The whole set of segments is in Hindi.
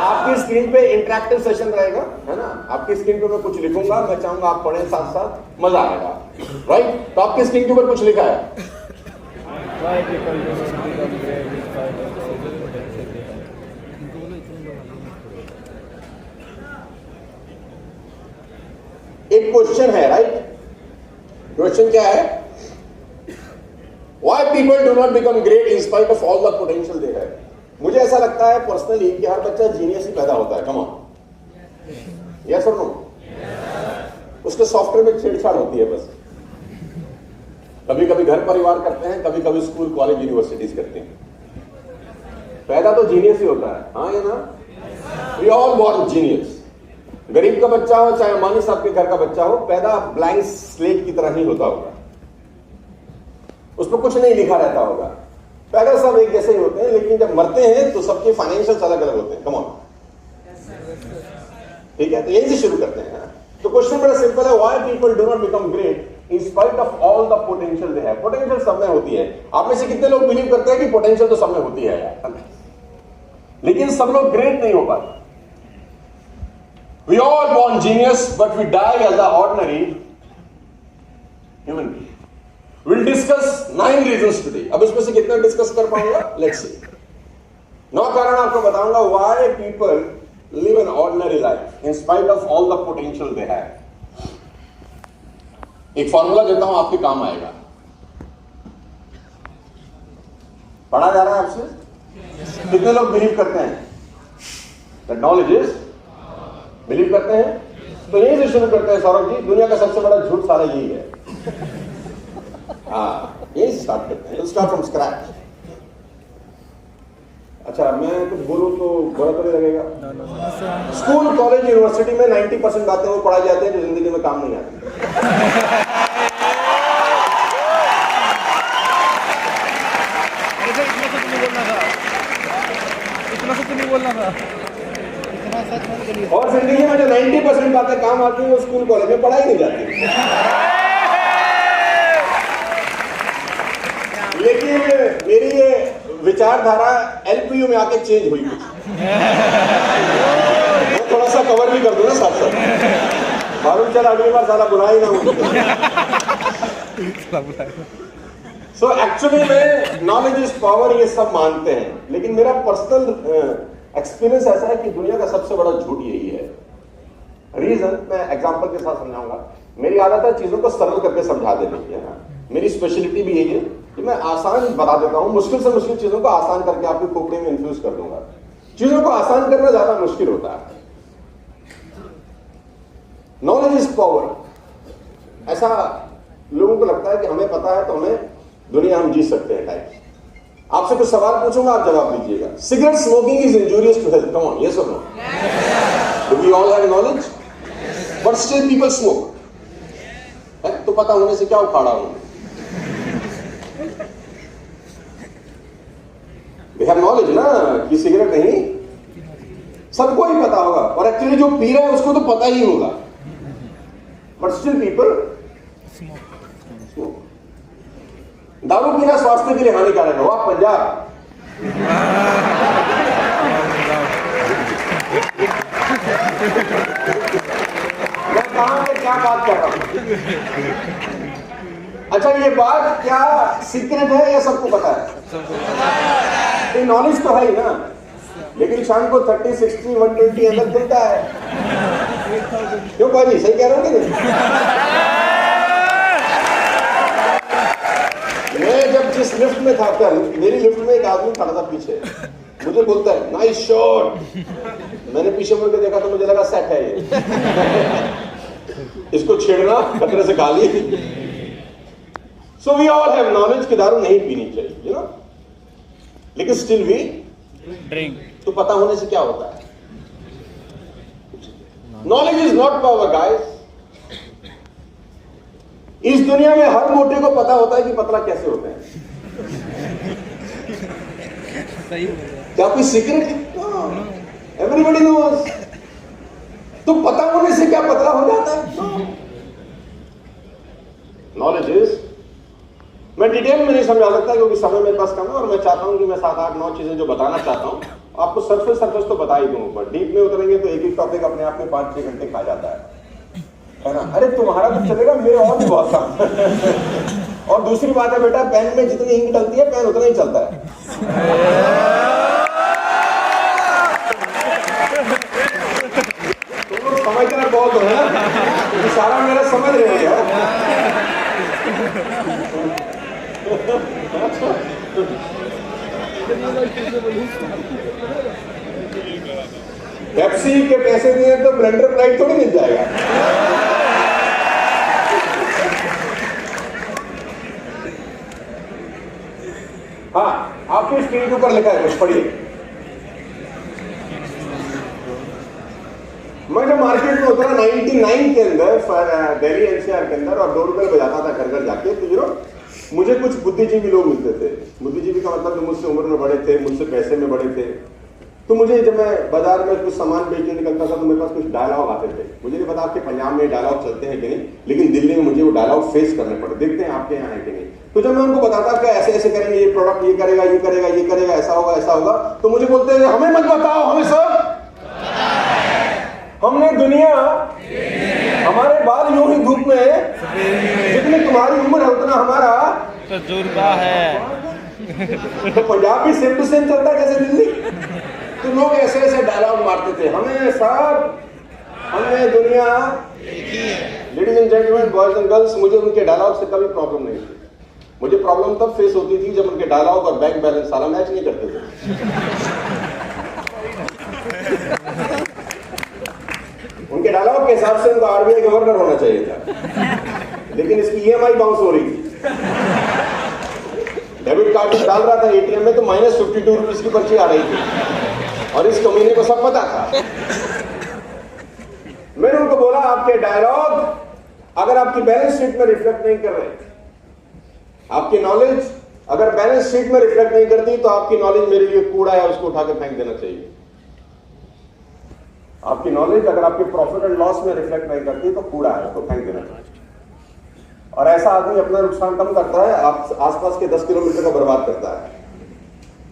आपकी स्क्रीन पे इंटरेक्टिव सेशन रहेगा, है ना? आपकी स्क्रीन पे मैं कुछ लिखूंगा, मैं चाहूंगा आप पढ़ें साथ साथ, मजा आएगा, राइट? तो आपकी स्क्रीन के ऊपर कुछ लिखा है, Why people do not become great in spite of all the potential they have? एक क्वेश्चन है, राइट? क्वेश्चन क्या है? Why people do not become great in spite of all the potential they have? मुझे ऐसा लगता है पर्सनली कि हर बच्चा जीनियस ही पैदा होता है। कम ऑन, यस और नो? उसके सॉफ्टवेयर में छेड़छाड़ होती है बस। कभी कभी घर परिवार करते हैं, कभी कभी स्कूल कॉलेज यूनिवर्सिटीज करते हैं। पैदा तो जीनियस ही होता है, हाँ या ना? We all born genius. गरीब का बच्चा हो चाहे अम्बानी साहब के घर का बच्चा हो, पैदा ब्लैंक स्लेट की तरह ही होता होगा, उसमें कुछ नहीं लिखा रहता होगा। पैदा सब एक जैसे ही होते हैं, लेकिन जब मरते हैं तो सबके फाइनेंशियल्स अलग अलग होते हैं। कम ऑन, ठीक है? तो यहीं से शुरू करते हैं। तो क्वेश्चन बड़ा सिंपल है, why people do not become great in spite of all the potential they have? Potential सब में होती है। आप में से कितने लोग बिलीव करते हैं कि पोटेंशियल तो सब में होती है यार, लेकिन सब लोग ग्रेट नहीं हो पाते। We all born genius but we die as a ordinary human being. We'll discuss 9 reasons today. अब इसमें से कितना डिस्कस कर पाऊंगा? Let's see. 9 कारण आपको बताऊंगा why people live an ordinary life in spite of all the potential they have. एक फॉर्मूला देता हूं, आपके काम आएगा। पढ़ा जा रहा है आपसे? कितने लोग बिलीव करते हैं that knowledge is? बिलीव करते हैं? तो यहीं से शुरू करते हैं सौरभ जी। दुनिया का सबसे बड़ा झूठ सारा यही है। हाँ, यही स्टार्ट करते हैं। Start from scratch. अच्छा, मैं कुछ बोलूं तो बुरा तो नहीं लगेगा? स्कूल कॉलेज यूनिवर्सिटी में 90% बातें वो पढ़ाई जाती हैं जो जिंदगी में काम नहीं आती। इतना सच नहीं बोलना था। और जिंदगी में जो 90% बातें काम आती हैं वो स्कूल कॉलेज में पढ़ाई नहीं जाती। लेकिन मेरी ये विचारधारा एलपीयू में आके चेंज हुई कुछ। मैं थोड़ा सा कवर भी कर दूं ना साथ साथ। मालूम चला अगली बार सारा बुरा ही ना हो। सो एक्चुअली में नॉलेज इज पावर, ये सब मानते हैं, लेकिन मेरा पर्सनल एक्सपीरियंस ऐसा है कि दुनिया का सबसे बड़ा झूठ यही है। रीजन मैं एग्जांपल के साथ समझाऊंगा। मेरी आदत है चीजों को सरल करके समझा देने की, है ना? मेरी स्पेशलिटी भी यही है कि मैं आसान बता देता हूं, मुश्किल से मुश्किल चीजों को आसान करके आपकी खोपड़ी में इन्फ्यूज कर दूंगा। चीजों को आसान करना ज्यादा मुश्किल होता है। Knowledge is power. ऐसा लोगों को लगता है कि हमें पता है तो हमें दुनिया हम जी सकते हैं टाइप। आपसे कुछ सवाल पूछूंगा, आप जवाब दीजिएगा। Cigarette smoking is injurious to health, come on, yes और no? Do we all have knowledge? But still people smoke. तो पता होने से क्या उखाड़ा हूं? वी हैव नॉलेज ना कि सिगरेट नहीं, सबको ही पता होगा, और एक्चुअली जो पी रहा है उसको तो पता ही होगा, बट स्टिल पीपल स्मोक। दारू पीना स्वास्थ्य के लिए हानिकारक है। वाह पंजाब! मैं कहां से क्या बात कर रहा हूं? अच्छा, ये बात क्या सीक्रेट है या सबको पता है? नॉलेज तो है ही ना, लेकिन शाम को 30, 60, 120 एमएल खुलता है। क्यों भाई, सही कह रहा हूं कि नहीं? मैं जब जिस लिफ्ट में था कल, मेरी लिफ्ट में एक आदमी खड़ा था पीछे, मुझे बोलता है नाइस शॉट। मैंने पीछे मुड़ के देखा तो मुझे लगा सेट है ये। इसको छेड़ना खतरे से गाली। So we all have knowledge कि दारू नहीं पीनी चाहिए, यू नो, लेकिन स्टिल वी ड्रिंक। तो पता होने से क्या होता है? Knowledge is not power guys. इस दुनिया में हर मोटे को पता होता है कि पतला कैसे होते हैं। सही क्या कोई सीक्रेट है? Everybody knows. तो पता होने से क्या पतला हो जाता है? नॉलेज इज, मैं डिटेल में नहीं समझा सकता क्योंकि समय मेरे पास कम है, और मैं चाहता हूं कि मैं 7, 8, 9 चीजें जो बताना चाहता हूं आपको सरफेस तो बता ही दूं, पर डीप में उतरेंगे तो एक टॉपिक अपने आप में 5-6 घंटे खा जाता है ना। अरे तुम्हारा तो चलेगा, मेरे और भी बहुत काम। और दूसरी बात है बेटा, पेन में जितनी इंक डलती है पेन उतना ही चलता है। तुम लोग समझना बहुत हो ना, सारा मेरा समझ रहे हो यार। पेप्सी के पैसे दिए तो ब्लेंडर प्राइस थोड़ी मिल जाएगा। हाँ, आपकी स्क्रीन के ऊपर लिखा है, कुछ पढ़िए। मैं जब मार्केट में उतरा 99 के अंदर, दिल्ली एनसीआर के अंदर, और डोर बेल बजाता था घर घर जाके, तो मुझे कुछ बुद्धिजीवी लोग मिलते थे। बुद्धिजीवी का मतलब जो मुझसे उम्र में बड़े थे, मुझसे पैसे में बड़े थे। तो मुझे जब मैं बाजार में कुछ सामान बेचने निकलता था तो मेरे पास कुछ डायलॉग आते थे। मुझे नहीं पता आपके पंजाब में डायलॉग चलते हैं कि नहीं, लेकिन दिल्ली में मुझे वो डायलॉग फेस करने पड़े। देखते हैं आपके यहाँ है कि नहीं। तो जब मैं उनको बताता कि ऐसे ऐसे करेंगे, ये प्रोडक्ट ये करेगा, ये करेगा, ये करेगा, ऐसा होगा, तो मुझे बोलते हैं हमें मत बताओ, हमें सब हमने दुनिया, हमारे बाल यूं ही धूप में, जितनी तुम्हारी उम्र है उतना हमारा तजुर्बा है। तो पंजाब भी सेम टू सेम चलता है जैसे दिल्ली। तो लोग ऐसे ऐसे डायलॉग मारते थे, हमें सब, हमें दुनिया। Ladies and gentleman, boys and girls, मुझे उनके डायलॉग से कभी प्रॉब्लम नहीं थी। मुझे प्रॉब्लम तब फेस होती थी जब उनके डायलॉग और बैंक बैलेंस साला मैच नहीं करते थे। उनके डायलॉग के हिसाब से उनको आरबीआई गवर्नर होना चाहिए था, लेकिन इसकी ईएमआई बाउंस हो रही थी। डेबिट कार्ड डाल रहा था एटीएम में तो -52 रुपीज की पर्ची आ रही थी, और इस कमीने को सब पता था। मैंने उनको बोला, आपके डायलॉग अगर आपकी बैलेंस शीट में रिफ्लेक्ट नहीं कर रहे, आपकी नॉलेज अगर बैलेंस शीट में रिफ्लेक्ट नहीं करती, तो आपकी नॉलेज मेरे लिए कूड़ा है, उसको उठा के फेंक देना चाहिए। आपकी नॉलेज अगर आपके प्रॉफिट एंड लॉस में रिफ्लेक्ट नहीं करती तो कूड़ा है, उसको फेंक देना चाहिए। और ऐसा आदमी अपना नुकसान कम करता है, आप आसपास के 10 किलोमीटर का बर्बाद करता है,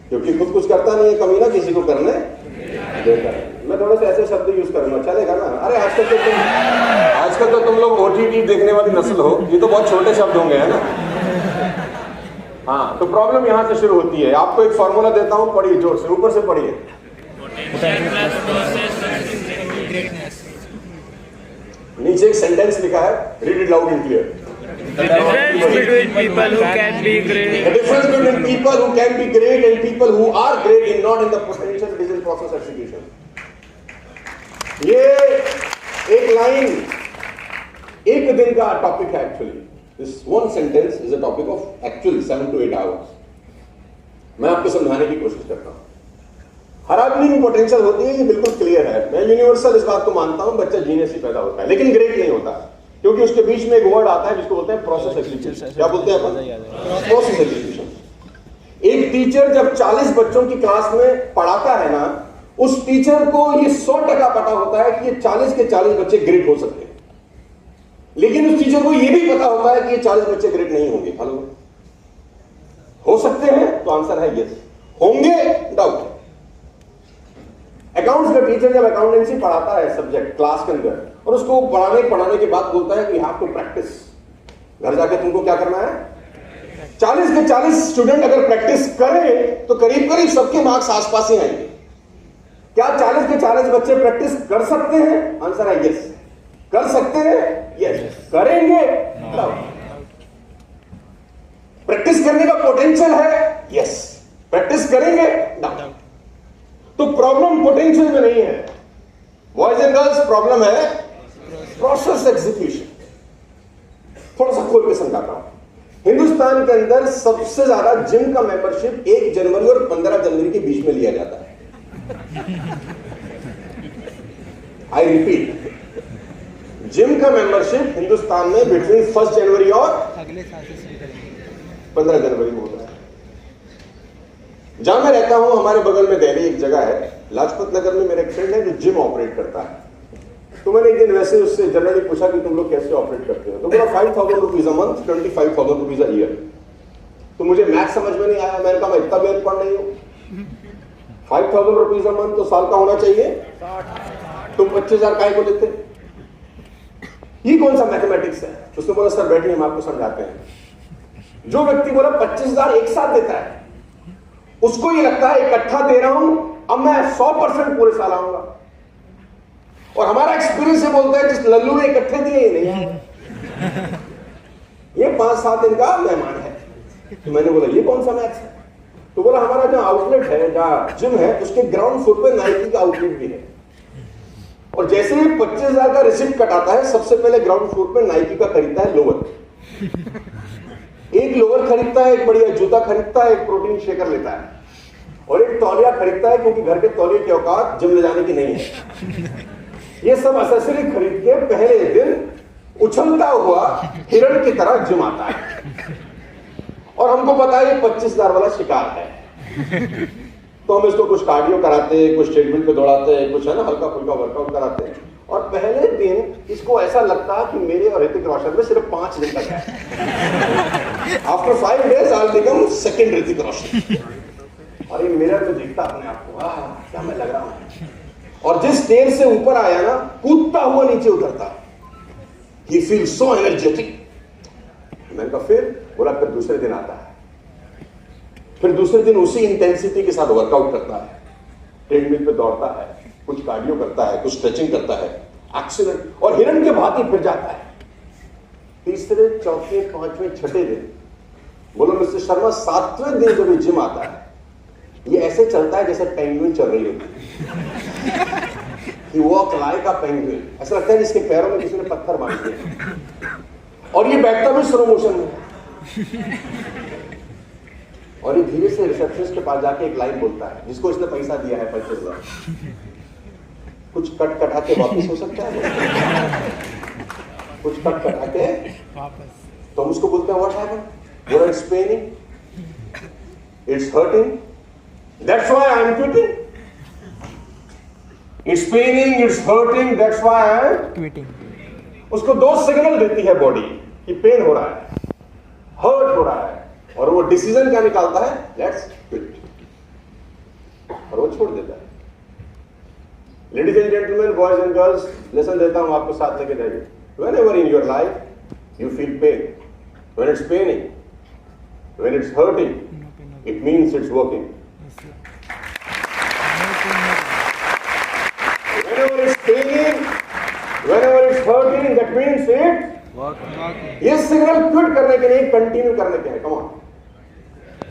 क्योंकि खुद कुछ करता नहीं है कमीना, किसी को करने देता है। मैं थोड़े से ऐसे शब्द यूज करूंगा, चलेगा ना? अरे आजकल तो तुम लोग ओटीटी देखने वाली नस्ल हो, ये तो बहुत छोटे शब्द होंगे, है ना? हाँ, तो प्रॉब्लम यहां से शुरू होती है। आपको एक फॉर्मूला देता हूं, पढ़िए जोर से, ऊपर से पढ़िए। नीचे एक सेंटेंस लिखा है, read it loud and clear. The difference between people who can be great. The difference between people who can be great and people who are great is not in the potential, it is in process execution. ये एक लाइन, एक दिन का टॉपिक है actually. This one sentence is a topic of actually 7 to 8 hours. मैं आपको समझाने की कोशिश करता हूँ। हर आदमी में पोटेंशियल होती है, ये बिल्कुल क्लियर है। मैं यूनिवर्सल इस बात को मानता हूं, बच्चा जीनियस ही पैदा होता है, लेकिन ग्रेट नहीं होता, क्योंकि उसके बीच में एक वर्ड आता है जिसको बोलते हैं प्रोसेस एग्जीक्यूशन। क्या बोलते हैं अपन? Process execution. एक टीचर जब 40 बच्चों की क्लास में पढ़ाता है ना, उस टीचर को ये 100% पता होता है कि ये 40 के 40 बच्चे ग्रेट हो सकते हैं, लेकिन उस टीचर को ये भी पता होता है कि ये 40 बच्चे ग्रेट नहीं होंगे। हेलो, हो सकते हैं? तो आंसर है यस। होंगे? डाउट। अकाउंट्स का टीचर जब अकाउंटेंसी पढ़ाता है सब्जेक्ट क्लास के अंदर, और उसको पढ़ाने के बाद बोलता है कि हैव टू प्रैक्टिस, घर जाके तुमको क्या करना है? 40 के 40 स्टूडेंट अगर प्रैक्टिस करें तो करीब करीब सबके मार्क्स आसपास ही आएंगे। क्या 40 के 40 बच्चे प्रैक्टिस कर सकते हैं? आंसर है यस। कर सकते हैं? यस। करेंगे? प्रैक्टिस करने का पोटेंशियल है? यस। प्रैक्टिस करेंगे? डाउट। तो प्रॉब्लम पोटेंशियल में नहीं है बॉयज एंड गर्ल्स, प्रॉब्लम है प्रोसेस एग्जीक्यूशन। थोड़ा सा खोल के समझाता हूं। हिंदुस्तान के अंदर सबसे ज्यादा जिम का मेंबरशिप 1 जनवरी और 15 जनवरी के बीच में लिया जाता है। आई रिपीट, जिम का मेंबरशिप हिंदुस्तान में बिटवीन 1 जनवरी और 15 जनवरी में होता है। जहां मैं रहता हूं, हमारे बगल में दिल्ली एक जगह है, लाजपत नगर में मेरा एक फ्रेंड है जो जिम ऑपरेट करता है। तो मैंने एक दिन वैसे उससे जनरली पूछा कि तुम लोग कैसे ऑपरेट करते हो, तो बोला 5,000 rupees a month, 25,000 rupees a year. तो मुझे मैथ समझ में नहीं आया, मैंने कहा मैं इतना बेवकूफ नहीं हूं। 5,000 रुपीज अ मंथ तो साल का होना चाहिए। तुम 25,000 काय को लेते? ये कौन सा मैथमेटिक्स है? उसने बोला सर बैठिए हम आपको समझाते हैं। जो व्यक्ति बोला 25,000 एक साथ देता है, उसको ये लगता है इकट्ठा दे रहा हूं, अब मैं 100% पूरे साल आऊंगा। और हमारा एक्सपीरियंस ये बोलता है जिस लल्लू ने इकट्ठे दिए ही नहीं है, ये 5-7 दिन का मेहमान है। तो मैंने बोला ये कौन सा मैथ्स है? तो बोला हमारा जहां आउटलेट है, जहां जिम है, उसके ग्राउंड फ्लोर पे नाइकी का आउटलेट भी है। और जैसे ही 25,000 का रिसिप्ट कटाता है, सबसे पहले ग्राउंड फ्लोर पे नाइकी का खरीदता है लोअर। एक लोअर खरीदता है, एक बढ़िया जूता खरीदता है, एक प्रोटीन शेकर लेता है और एक तौलिया खरीदता है, क्योंकि घर के तौलिए की औकात जिम ले जाने की नहीं है। ये सब एक्सेसरी खरीद के पहले दिन उछलता हुआ हिरण की तरह जिम आता है और हमको पता है ये 25,000 वाला शिकार है। तो हम इसको कुछ कार्डियो कराते हैं, कुछ ट्रेडमिल पे दौड़ाते हैं, कुछ है ना हल्का फुल्का वर्कआउट कराते हैं। और पहले दिन इसको ऐसा लगता है कि मेरे और ऋतिक रोशन में सिर्फ 5 दिन का गैप है। After 5 days I will become second Hrithik Roshan. और ये मिरर में देखता अपने आप को, वाह क्या मैं लग रहा हूं। और जिस स्टेज से ऊपर आया ना, कूदता हुआ नीचे उतरता, ही फील सो एनर्जेटिक। मैंने कहा फिर? बोला फिर दूसरे दिन आता है, फिर दूसरे दिन उसी इंटेंसिटी के साथ वर्कआउट करता है, ट्रेडमिल पे दौड़ता है, कुछ कार्डियो करता है, कुछ स्ट्रेचिंग करता है, एक्सीलेंट, और हिरण के भांति फिर जाता है। तीसरे, चौथे, 5वें, 6ठे दिन बोलो मिस्टर शर्मा 7वें दिन जब जिम आता है, ये ऐसे चलता है जैसे पेंगुइन चल रही होती। He walk like a penguin। ऐसा लगता है जिसके पैरों में किसी ने पत्थर बांध दिया। और ये बैठता भी स्लो मोशन में। और ये धीरे से रिसेप्शनिस्ट के पास जाके एक लाइन बोलता है, जिसको इसने पैसा दिया है 25,000, कुछ कट कटा के वापस हो सकता है, कुछ कट कटा के वापस। तो हम उसको बोलते हैं व्हाट हैपेंड? बोला it's paining, it's hurting, that's why I am quitting. It's paining, it's hurting, that's why I am quitting. उसको 2 सिग्नल देती है बॉडी कि पेन हो रहा है, हर्ट हो रहा है, और वो डिसीजन क्या निकालता है? लेट्स क्विट, और वो छोड़ देता है। Ladies and gentleman, boys and girls, lesson देता हूं आपको, साथ लेके जाइए। Whenever in your life you feel pain, when it's paining, when it's hurting, it means it's working. Whenever it's paining, whenever it's hurting, that means it's working. ये सिग्नल क्विट करने के नहीं, कंटिन्यू करने के हैं। Come on.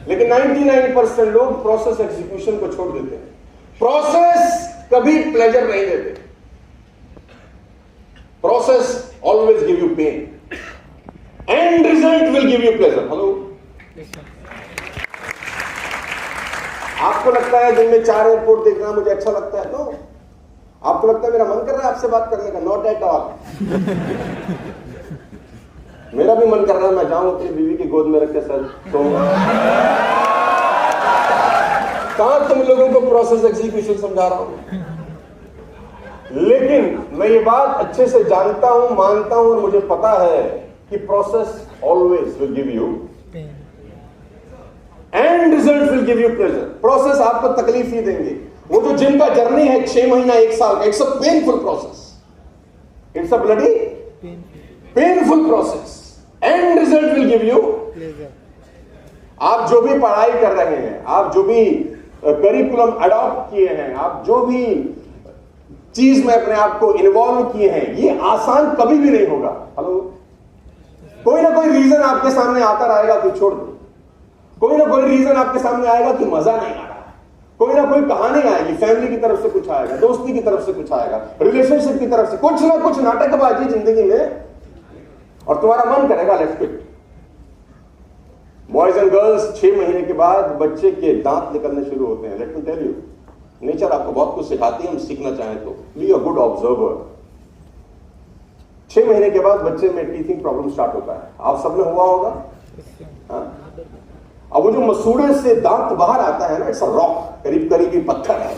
लेकिन 99% लोग प्रोसेस एग्जीक्यूशन को छोड़ देते हैं। प्रोसेस कभी प्लेजर नहीं देते। Process always give you pain. End result will give you pleasure. Hello? आपको लगता है दिन में 4 एयरपोर्ट देखना मुझे अच्छा लगता है? नो। आपको लगता है मेरा मन कर रहा है आपसे बात करने का? Not at all. मेरा भी मन कर रहा है मैं जाऊं अपनी बीवी की गोद में रख के सर तो कहां तुम लोगों को प्रोसेस एग्जीक्यूशन समझा रहा हूं। लेकिन मैं ये बात अच्छे से जानता हूं, मानता हूं, और मुझे पता है कि process always will give you and result will give you pleasure. Process आपको तकलीफ ही देंगे। वो जो जिम का जर्नी है 6 महीना 1 साल का, it's a painful process, it's a bloody painful process. And result will give you pleasure. आप जो भी पढ़ाई कर रहे हैं, आप जो भी करिकुलम अडॉप्ट किए हैं, आप जो भी चीज में अपने आप को इन्वॉल्व किए हैं, ये आसान कभी भी नहीं होगा। हेलो? कोई ना कोई रीजन आपके सामने आता रहेगा कि छोड़ दो, कोई ना कोई रीजन आपके सामने आएगा कि मजा नहीं आ रहा, कोई ना कोई कहानी आएगी, फैमिली की तरफ से कुछ आएगा, दोस्ती की तरफ से कुछ आएगा, रिलेशनशिप की तरफ से कुछ ना कुछ नाटकबाजी जिंदगी में, और तुम्हारा मन करेगा let's quit. Boys and girls, 6 महीने के बाद बच्चे के दांत निकलने शुरू होते हैं। Let me tell you, nature आपको बहुत कुछ सिखाती है, हम सीखना चाहें तो। Be a good observer. 6 महीने के बाद बच्चे में टीथिंग प्रॉब्लम स्टार्ट होता है। आप सब में हुआ होगा। अब वो जो मसूड़े से दांत बाहर आता है ना, इट्स अ रॉक, करीब करीब की पत्थर है,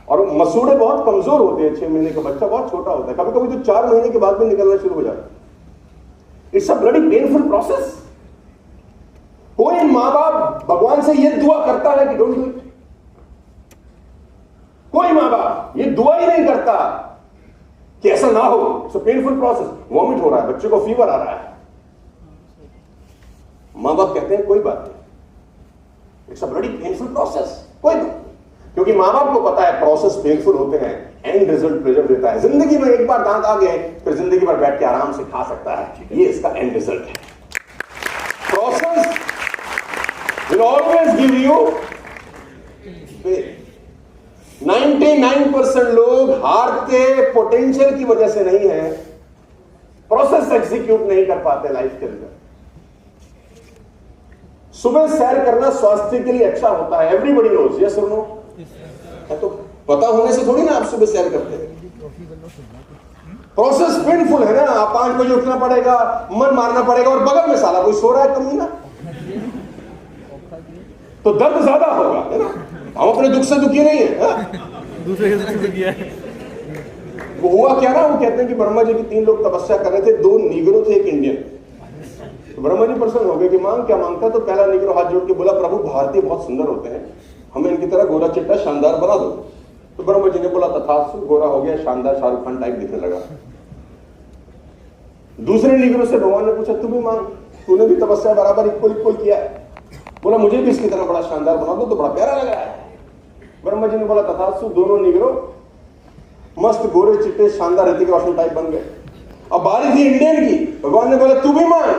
और मसूड़े बहुत कमजोर होते हैं। 6 महीने का बच्चा बहुत छोटा होता है, कभी कभी तो 4 महीने के बाद भी निकलना शुरू हो जाता है। It's a bloody painful process. कोई माँ बाप भगवान से ये दुआ करता है कि डोंट डू इट, कोई माँ बाप ये दुआ ही नहीं करता कि ऐसा ना हो। It's a painful process. Vomit हो रहा है, बच्चे को फीवर आ रहा है, माँ बाप कहते हैं कोई बात नहीं, it's a bloody painful process, कोई बात नहीं, क्योंकि माँ बाप को पता है प्रोसेस पेनफुल होते हैं, एंड रिजल्ट प्लेजर देता है। जिंदगी में एक बार दांत आ गए फिर जिंदगी भर बैठ के आराम से खा सकता है, ये इसका एंड रिजल्ट है। Process will always give you pain. 99% लोग हारते पोटेंशियल की वजह से नहीं है, प्रोसेस एग्जीक्यूट नहीं कर पाते लाइफ के अंदर। सुबह सैर करना स्वास्थ्य के लिए अच्छा होता है, एवरीबॉडी नोज, यस और नो? तो पता होने से थोड़ी ना आप सुबह सैर करते हैं। प्रोसेस पेनफुल है ना, आप 5 बजे उठना पड़ेगा, मन मारना पड़ेगा, और बगल में साला कोई सो रहा है कमी ना, तो दर्द ज्यादा होगा, है ना? हम अपने दुख से दुखी नहीं है, दूसरे के दुख से दुखी है। वो हुआ क्या ना, वो कहते हैं कि ब्रह्मा जी की 3 लोग तपस्या कर रहे थे, 2 नीगरो थे, 1 इंडियन। तो ब्रह्मा जी प्रसन्न हो गए कि मांग क्या मांगता, तो पहला नीगरो हाथ जोड़ के बोला, प्रभु भारतीय बहुत सुंदर होते हैं, हमें इनकी तरह गोरा चिट्टा शानदार बना दो। तो ब्रह्मा जी ने बोला तथास्तु, गोरा हो गया, शानदार शाहरुख खान टाइप दिखने लगा। दूसरे नीगरो से भगवान ने पूछा, तू भी मांग, तूने भी तपस्या बराबर इक्वल किया है। बोला मुझे भी इसकी तरह बड़ा शानदार बना दो, तो बड़ा प्यारा लग रहा है। ब्रह्मा जी ने बोला तथास्तु, दोनों नीगरो मस्त गोरे चिट्टे शानदार ऋतिक रोशन टाइप बन गए। अब बारी थी इंडियन की, भगवान ने बोला तू भी मांग।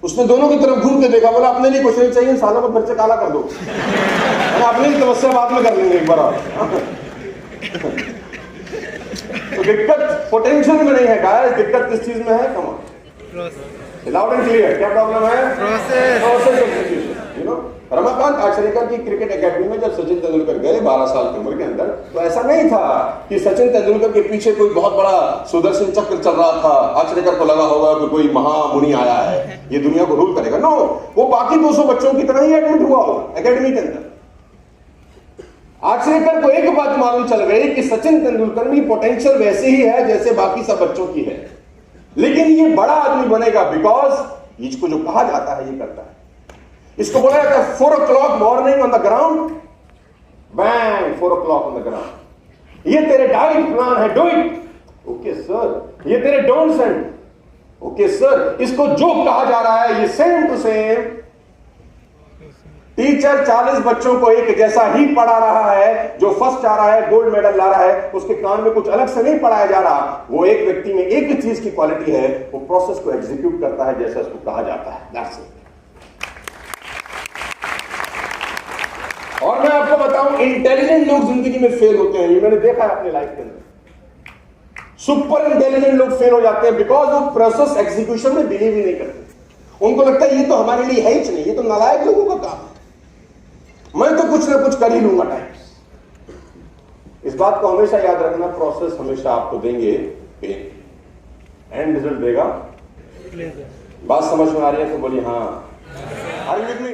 उसने दोनों की तरफ घूम के देखा, बोला अपने लिए कुछ नहीं चाहिए, सालों में बच्चे काला कर दो, हम अपनी तपस्या बाद में कर लेंगे एक बार और। तो दिक्कत पोटेंशियल में नहीं है गाइस, दिक्कत किस चीज में है? Come on loud and clear, क्या प्रॉब्लम है? Process execution. You know, Ramakant Achrekar की क्रिकेट एकेडमी में जब सचिन तेंदुलकर गए 12 साल की उम्र के अंदर, तो ऐसा नहीं था कि सचिन तेंदुलकर के पीछे कोई बहुत बड़ा सुदर्शन चक्र चल रहा था, आचरेकर को लगा होगा कि कोई महामुनि आया है, ये दुनिया को रूल करेगा। नो, वो बाकी 200 बच्चों की तरह ही एडमिट हुआ होगा एकेडमी के अंदर। आचरेकर को एक बात मालूम चल गई कि सचिन तेंदुलकर में पोटेंशियल वैसे ही है जैसे बाकी सब बच्चों की है, लेकिन ये बड़ा आदमी बनेगा बिकॉज इसको जो कहा जाता है ये करता है। इसको बोला जाता है 4 o'clock morning on the ground, bang 4 o'clock on the ground. ये तेरे डाइट प्लान है, डू इट, ओके सर। ये तेरे डोंट्स हैं, ओके सर। इसको जो कहा जा रहा है ये सेम टू सेम टीचर 40 बच्चों को एक जैसा ही पढ़ा रहा है, जो फर्स्ट आ रहा है, गोल्ड मेडल ला रहा है, उसके कान में कुछ अलग से नहीं पढ़ाया जा रहा। वो एक व्यक्ति में एक चीज की क्वालिटी है, वो प्रोसेस को एग्जीक्यूट करता है जैसा उसको कहा जाता है, दैट्स इट। और मैं आपको बताऊं, इंटेलिजेंट लोग जिंदगी में फेल होते हैं, ये मैंने देखा है अपने लाइफ के अंदर। सुपर इंटेलिजेंट लोग फेल हो जाते हैं बिकॉज वो प्रोसेस एग्जीक्यूशन में बिलीव ही नहीं करते। उनको लगता है ये तो हमारे लिए है ही नहीं, ये तो नालायक लोगों का काम है, मैं तो कुछ ना कुछ कर ही लूंगा टाइम। इस बात को हमेशा याद रखना, प्रोसेस हमेशा आपको देंगे पेन, एंड रिजल्ट देगा। बात समझ में आ रही है तो बोलिए हाँ। Are you with me?